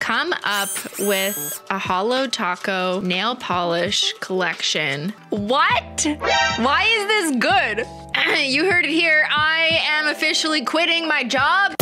come up with a Holo Taco nail polish collection. What? Why is this good? You heard it here. I am officially quitting my job.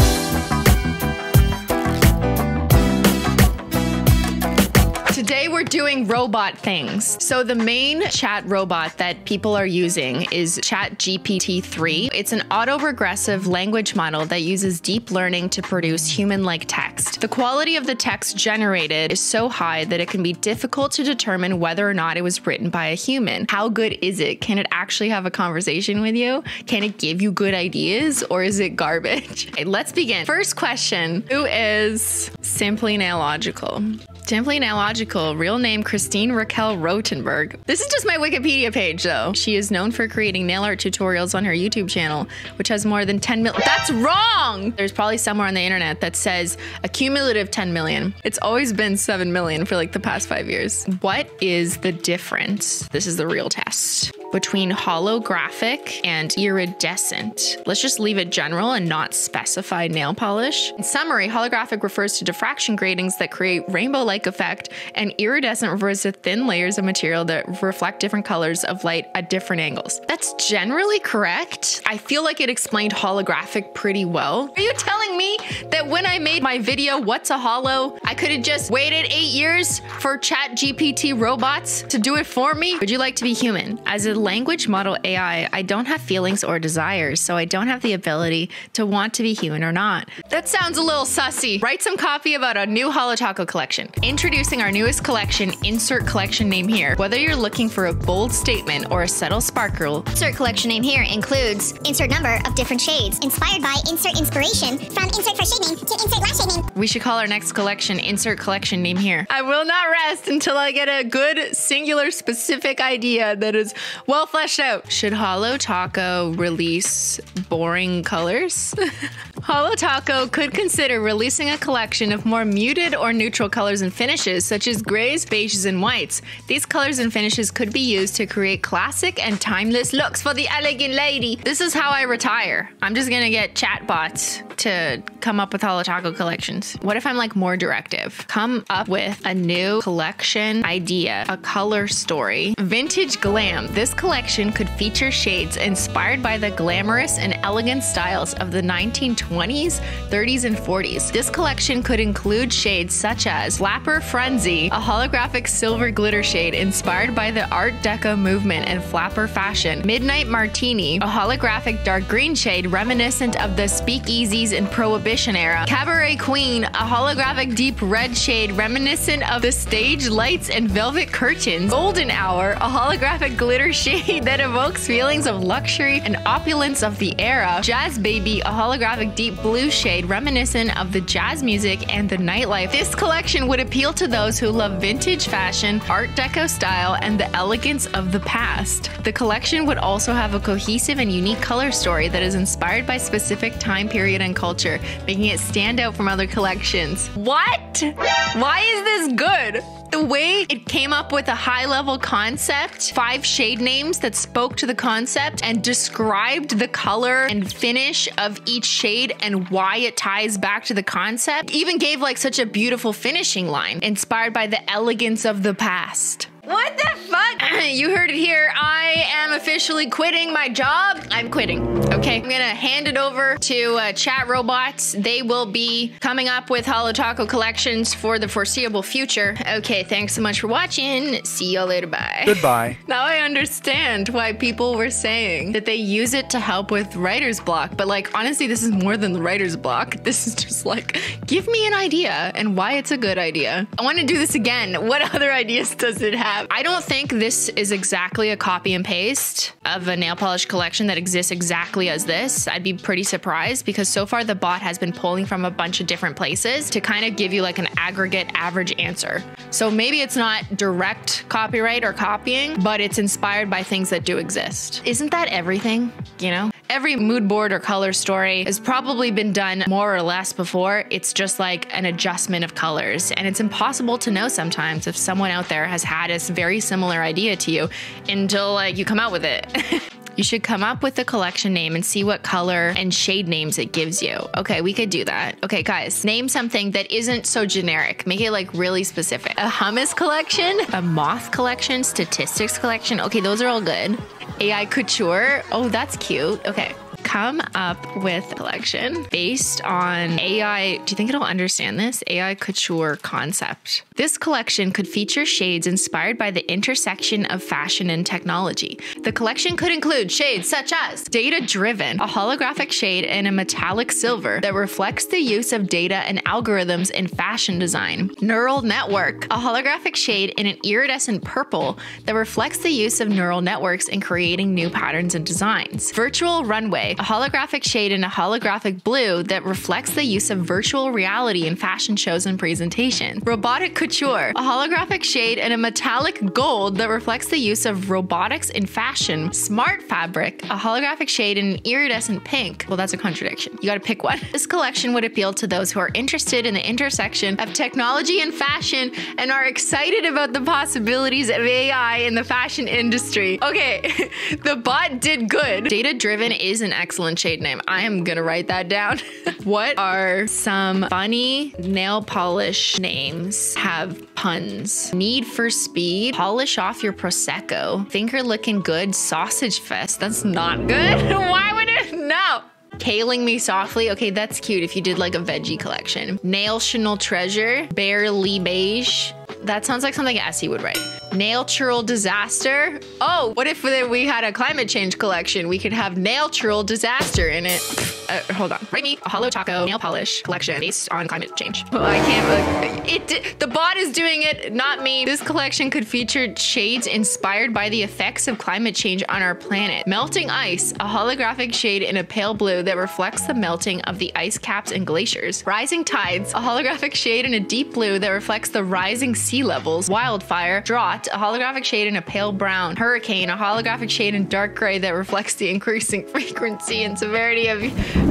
Today we're doing robot things. So the main chat robot that people are using is ChatGPT-3. It's an autoregressive language model that uses deep learning to produce human-like text. The quality of the text generated is so high that it can be difficult to determine whether or not it was written by a human. How good is it? Can it actually have a conversation with you? Can it give you good ideas, or is it garbage? Okay, let's begin. First question, who is Simply Nailogical? Simply Nailogical, real name Christine Raquel Rotenberg. This is just my Wikipedia page though. She is known for creating nail art tutorials on her YouTube channel, which has more than 10 million. That's wrong! There's probably somewhere on the internet that says a cumulative 10 million. It's always been 7 million for like the past 5 years. What is the difference? This is the real test. Between holographic and iridescent. Let's just leave it general and not specify nail polish. In summary, holographic refers to diffraction gratings that create rainbow-like effect, and iridescent refers to thin layers of material that reflect different colors of light at different angles. That's generally correct. I feel like it explained holographic pretty well. Are you telling me that when I made my video, What's a Holo, I could have just waited 8 years for ChatGPT robots to do it for me? Would you like to be human? As a language model AI, I don't have feelings or desires, so I don't have the ability to want to be human or not. That sounds a little sussy. Write some copy about a new Holo Taco collection. Introducing our newest collection, insert collection name here. Whether you're looking for a bold statement or a subtle sparkle, insert collection name here includes insert number of different shades, inspired by insert inspiration, from insert first shade name to insert last shade name. We should call our next collection insert collection name here. I will not rest until I get a good, singular, specific idea that is well fleshed out. Should Holo Taco release boring colors? Holo Taco could consider releasing a collection of more muted or neutral colors and finishes, such as grays, beiges, and whites. These colors and finishes could be used to create classic and timeless looks for the elegant lady. This is how I retire. I'm just gonna get chatbots to come up with Holo Taco collections. What if I'm like more directive? Come up with a new collection idea, a color story. Vintage glam. This collection could feature shades inspired by the glamorous and elegant styles of the 1920s, 30s, and 40s. This collection could include shades such as Flapper Frenzy, a holographic silver glitter shade inspired by the Art Deco movement and flapper fashion. Midnight Martini, a holographic dark green shade reminiscent of the speakeasies in Prohibition era. Cabaret Queen, a holographic deep red shade reminiscent of the stage lights and velvet curtains. Golden Hour, a holographic glitter shade that evokes feelings of luxury and opulence of the era. Jazz Baby, a holographic deep blue shade reminiscent of the jazz music and the nightlife. This collection would appeal to those who love vintage fashion, Art Deco style, and the elegance of the past. The collection would also have a cohesive and unique color story that is inspired by specific time period and culture, making it stand out from other collections. What? Why is this good? The way it came up with a high-level concept, 5 shade names that spoke to the concept and described the color and finish of each shade and why it ties back to the concept, even gave like such a beautiful finishing line, inspired by the elegance of the past. What the fuck? You heard it here. I am officially quitting my job. I'm quitting. Okay, I'm gonna hand it over to chat robots. They will be coming up with Holo Taco collections for the foreseeable future. Okay, thanks so much for watching. See y'all later. Bye. Goodbye. Now I understand why people were saying that they use it to help with writer's block. But like, honestly, this is more than the writer's block. This is just like, give me an idea and why it's a good idea. I want to do this again. What other ideas does it have? I don't think this is exactly a copy and paste of a nail polish collection that exists exactly as this. I'd be pretty surprised because so far the bot has been pulling from a bunch of different places to kind of give you like an aggregate average answer. So maybe it's not direct copyright or copying, but it's inspired by things that do exist. Isn't that everything, you know? Every mood board or color story has probably been done more or less before. It's just like an adjustment of colors. And it's impossible to know sometimes if someone out there has had a very similar idea to you until like you come out with it. You should come up with the collection name and see what color and shade names it gives you. Okay, we could do that. Okay, guys, name something that isn't so generic. Make it like really specific. A hummus collection, a moth collection, statistics collection. Okay, those are all good. AI couture. Oh, that's cute. Okay. Come up with a collection based on AI. Do you think it'll understand this? AI couture concept. This collection could feature shades inspired by the intersection of fashion and technology. The collection could include shades such as data-driven, a holographic shade in a metallic silver that reflects the use of data and algorithms in fashion design. Neural network, a holographic shade in an iridescent purple that reflects the use of neural networks in creating new patterns and designs. Virtual runway, a holographic shade in a holographic blue that reflects the use of virtual reality in fashion shows and presentations. Robotic couture, a holographic shade in a metallic gold that reflects the use of robotics in fashion. Smart fabric, a holographic shade in an iridescent pink. Well, that's a contradiction. You gotta pick one. This collection would appeal to those who are interested in the intersection of technology and fashion and are excited about the possibilities of AI in the fashion industry. Okay, the bot did good. Data-driven is an excellent shade name. I am gonna write that down. What are some funny nail polish names? Have puns. Need for Speed. Polish off your Prosecco. Thinker looking good. Sausage Fest. That's not good. Why would it? No. Caling me softly. Okay, that's cute if you did like a veggie collection. National Treasure. Barely Beige. That sounds like something Essie would write. Natural Disaster. Oh, what if we had a climate change collection? We could have Natural Disaster in it. Hold on. Write me a Holo Taco nail polish collection based on climate change. Oh, I can't. The bot is doing it, not me. This collection could feature shades inspired by the effects of climate change on our planet. Melting Ice, a holographic shade in a pale blue that reflects the melting of the ice caps and glaciers. Rising Tides, a holographic shade in a deep blue that reflects the rising sea levels. Wildfire, Drought, a holographic shade in a pale brown. Hurricane, a holographic shade in dark gray that reflects the increasing frequency and severity of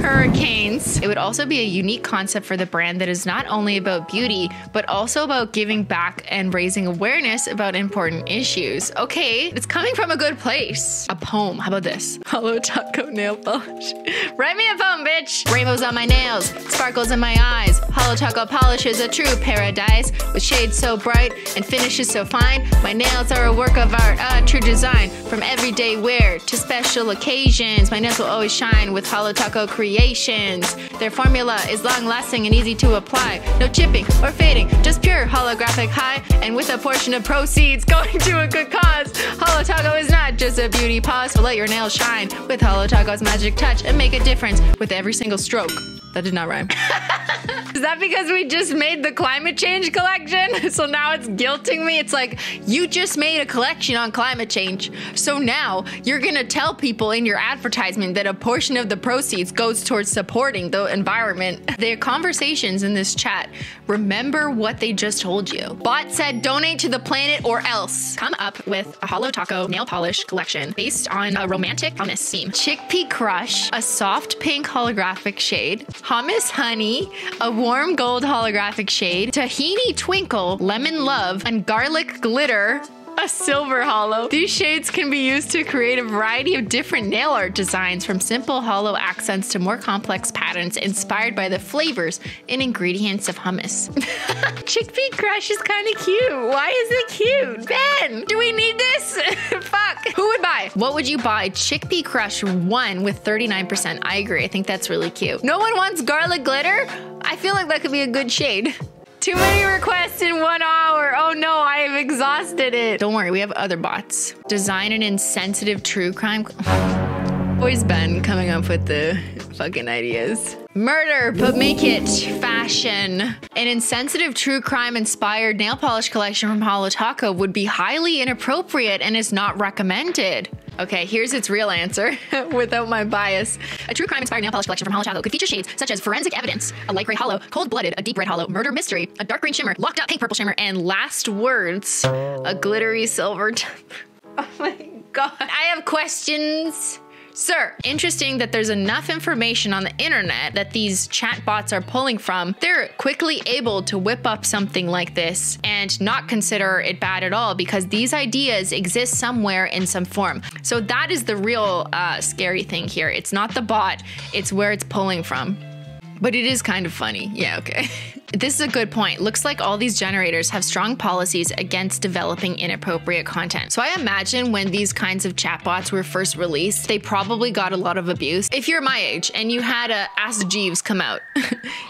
hurricanes. It would also be a unique concept for the brand that is not only about beauty, but also about giving back and raising awareness about important issues. Okay, it's coming from a good place. A poem, how about this? Holo Taco nail polish. Write me a poem, bitch. Rainbows on my nails, sparkles in my eyes. Holo Taco polish is a true paradise with shades so bright and finishes so fine. My nails are a work of art, a true design. From everyday wear to special occasions, my nails will always shine with Holo Taco creations. Their formula is long-lasting and easy to apply. No chipping or fading, just pure holographic high. And with a portion of proceeds going to a good cause. Holo Taco is not just a beauty pause, so let your nails shine with Holo Taco's magic touch and make a difference with every single stroke. That did not rhyme. Is that because we just made the climate change collection? So now it's guilting me? It's like, you just made a collection on climate change. So now you're gonna tell people in your advertisement that a portion of the proceeds goes towards supporting the environment. Their conversations in this chat, remember what they just told you. Bot said donate to the planet or else. Come up with a Holo Taco nail polish collection based on a romantic hummus theme. Chickpea Crush, a soft pink holographic shade. Hummus Honey, a warm gold holographic shade. Tahini Twinkle, Lemon Love, and Garlic Glitter, a silver holo. These shades can be used to create a variety of different nail art designs, from simple holo accents to more complex patterns inspired by the flavors and ingredients of hummus. Chickpea Crush is kind of cute. Why is it cute? Ben, do we need this? Fuck. Who would buy? What would you buy? Chickpea Crush 1 with 39%. I agree. I think that's really cute. No one wants garlic glitter? I feel like that could be a good shade. Too many requests in 1 hour. Oh no, I have exhausted it. Don't worry, we have other bots. Design an insensitive true crime. Always Ben coming up with the fucking ideas. Murder, but make it fashion. An insensitive true crime inspired nail polish collection from Holo Taco would be highly inappropriate and is not recommended. Okay, here's its real answer without my bias. A true crime inspired nail polish collection from Holo Taco could feature shades such as forensic evidence, a light gray holo, cold-blooded, a deep red holo, murder mystery, a dark green shimmer, locked up pink purple shimmer, and last words, a glittery silver. Oh my god. I have questions. Sir, interesting that there's enough information on the internet that these chatbots are pulling from. They're quickly able to whip up something like this and not consider it bad at all because these ideas exist somewhere in some form. So that is the real scary thing here. It's not the bot, it's where it's pulling from. But it is kind of funny. Yeah, okay. This is a good point. Looks like all these generators have strong policies against developing inappropriate content. So I imagine when these kinds of chatbots were first released, they probably got a lot of abuse. If you're my age and you had a Ask Jeeves come out,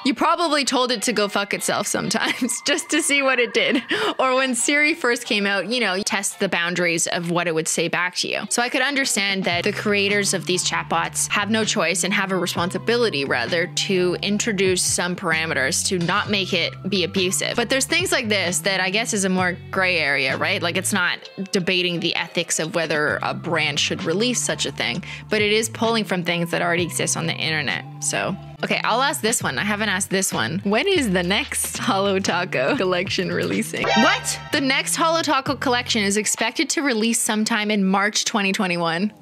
you probably told it to go fuck itself sometimes just to see what it did. Or when Siri first came out, you know, you test the boundaries of what it would say back to you. So I could understand that the creators of these chatbots have no choice and have a responsibility rather to introduce some parameters to not make it be abusive. But there's things like this that I guess is a more gray area, right? Like it's not debating the ethics of whether a brand should release such a thing, but it is pulling from things that already exist on the internet. So, okay, I'll ask this one. I haven't asked this one. When is the next Holo Taco collection releasing? What? The next Holo Taco collection is expected to release sometime in March 2021.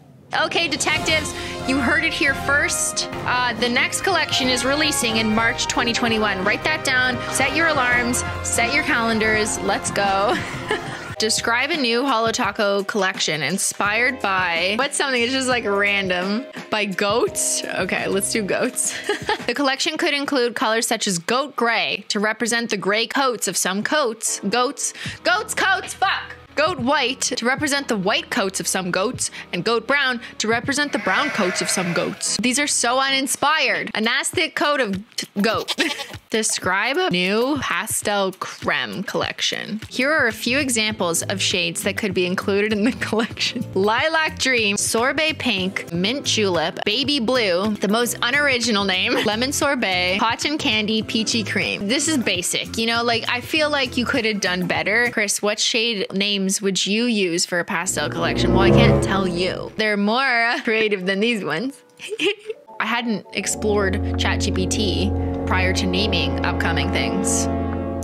Okay, detectives, you heard it here first. The next collection is releasing in March 2021. Write that down, set your alarms, set your calendars, let's go. Describe a new Holo Taco collection inspired by, what's something, it's just like random, by goats? Okay, let's do goats. The collection could include colors such as goat gray to represent the gray coats of some coats. Goats, fuck! Goat white to represent the white coats of some goats, and goat brown to represent the brown coats of some goats. These are so uninspired. A nasty coat of goat. Describe a new pastel creme collection. Here are a few examples of shades that could be included in the collection. Lilac Dream, Sorbet Pink, Mint Julep, Baby Blue, the most unoriginal name, Lemon Sorbet, Cotton Candy, Peachy Cream. This is basic, you know, like I feel like you could have done better. Chris, what shade names would you use for a pastel collection? Well, I can't tell you. They're more creative than these ones. I hadn't explored ChatGPT prior to naming upcoming things.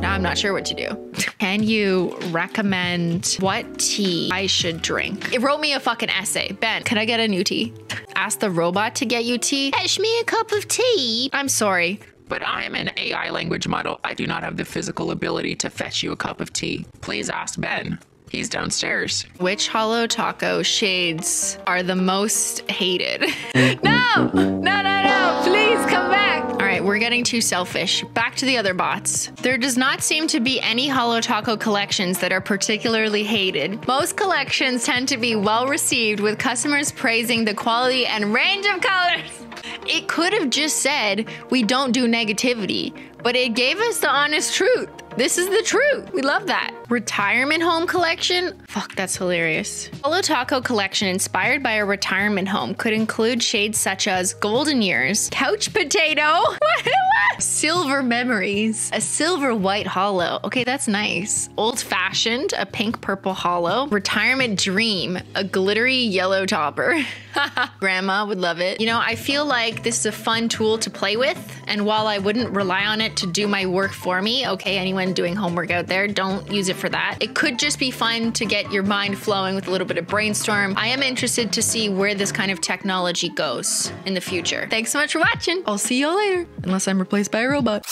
Now I'm not sure what to do. Can you recommend what tea I should drink? It wrote me a fucking essay. Ben, can I get a new tea? Ask the robot to get you tea. Fetch me a cup of tea. I'm sorry. But I am an AI language model. I do not have the physical ability to fetch you a cup of tea. Please ask Ben. He's downstairs. Which Holo Taco shades are the most hated? No! No! Please come back! All right, we're getting too selfish. Back to the other bots. There does not seem to be any Holo Taco collections that are particularly hated. Most collections tend to be well received, with customers praising the quality and range of colors. It could have just said, we don't do negativity, but it gave us the honest truth. This is the truth. We love that. Retirement home collection? Fuck, that's hilarious. Holo Taco collection inspired by a retirement home could include shades such as Golden Years, Couch Potato, what? Silver Memories, a silver white holo. Okay, that's nice. Old Fashioned, a pink purple holo. Retirement Dream, a glittery yellow topper. Grandma would love it. You know, I feel like this is a fun tool to play with, and while I wouldn't rely on it to do my work for me, okay, anyone doing homework out there, don't use it for that. It could just be fun to get your mind flowing with a little bit of brainstorm. I am interested to see where this kind of technology goes in the future. Thanks so much for watching. I'll see y'all later, unless I'm replaced by a robot.